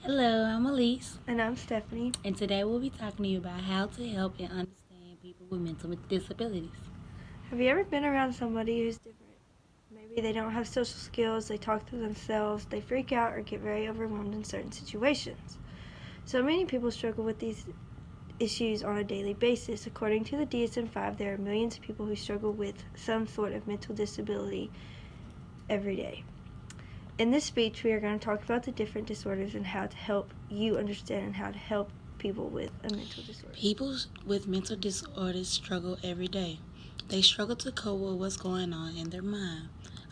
Hello, I'm Elise, And I'm Stephanie. and today we'll be talking to you about how to help and understand people with mental disabilities. Have you ever been around somebody who's different? Maybe they don't have social skills, they talk to themselves, they freak out or get very overwhelmed in certain situations. So many people struggle with these issues on a daily basis. According to the DSM-5, there are millions of people who struggle with some sort of mental disability every day. In this speech, we are going to talk about the different disorders and how to help you understand and how to help people with a mental disorder. People with mental disorders struggle every day. They struggle to cope with what's going on in their mind.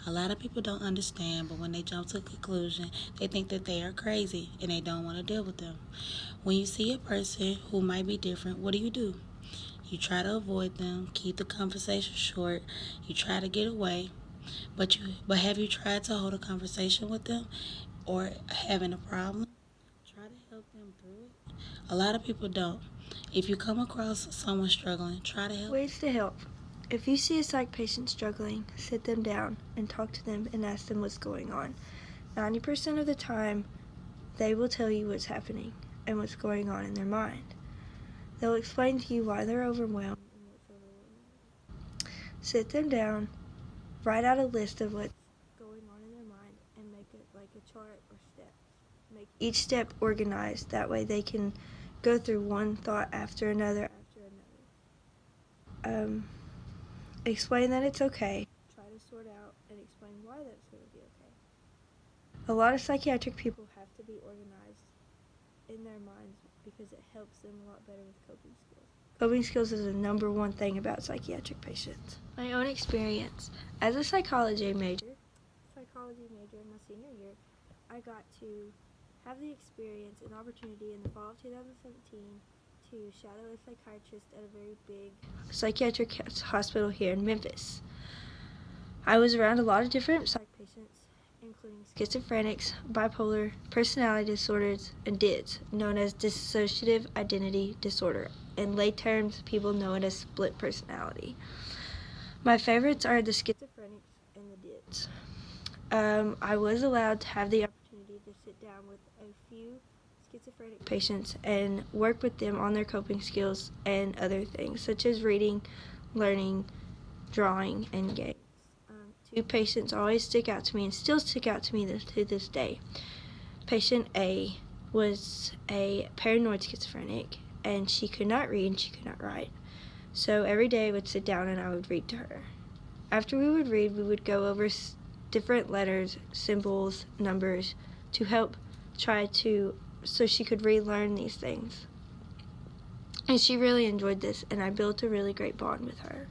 A lot of people don't understand, but when they jump to a conclusion, they think that they are crazy and they don't want to deal with them. When you see a person who might be different, what do? You try to avoid them, keep the conversation short, you try to get away. But have you tried to hold a conversation with them or having a problem? Try to help them through it. A lot of people don't. If you come across someone struggling, try to help. Ways to help. If you see a psych patient struggling, sit them down and talk to them and ask them what's going on. 90% of the time, they will tell you what's happening and what's going on in their mind. They'll explain to you why they're overwhelmed and what's overwhelming. Sit them down, write out a list of what's going on in their mind, and make it like a chart or steps. Make each step organized. That way they can go through one thought after another. Explain that it's okay. Try to sort out and explain why that's going to be okay. A lot of psychiatric people have to be organized in their minds because it helps them a lot better with coping skills. Coping skills is the number one thing about psychiatric patients. My own experience. As a psychology major in my senior year, I got to have the experience and opportunity in the fall of 2017 to shadow a psychiatrist at a very big psychiatric hospital here in Memphis. I was around a lot of different psych patients, including schizophrenics, bipolar, personality disorders, and DIDs, known as dissociative identity disorder. In lay terms, people know it as split personality. My favorites are the schizophrenics and the DIDs. I was allowed to have the opportunity to sit down with a few schizophrenic patients and work with them on their coping skills and other things, such as reading, learning, drawing, and games. Two patients always stick out to me and still stick out to me to this day. Patient A was a paranoid schizophrenic, and she could not read and she could not write. So every day I would sit down and I would read to her. After we would read, we would go over different letters, symbols, numbers to help so she could relearn these things. And she really enjoyed this, and I built a really great bond with her.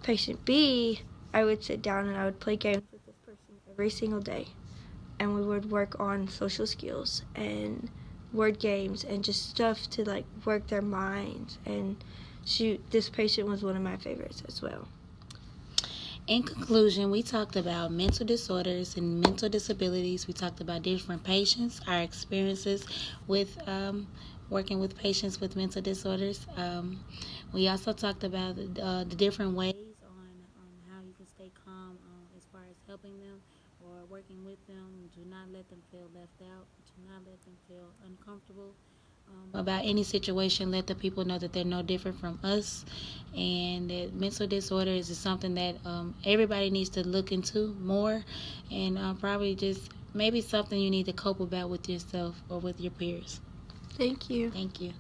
Patient B, I would sit down and I would play games with this person every single day. And we would work on social skills and word games and just stuff to work their minds. And this patient was one of my favorites as well. In conclusion, we talked about mental disorders and mental disabilities. We talked about different patients, our experiences with working with patients with mental disorders. We also talked about the different ways on how you can stay calm as far as helping them or working with them. Do not let them feel left out. Do not let them feel uncomfortable about any situation. Let the people know that they're no different from us, and that mental disorders is something that everybody needs to look into more, and probably just maybe something you need to cope about with yourself or with your peers. Thank you. Thank you.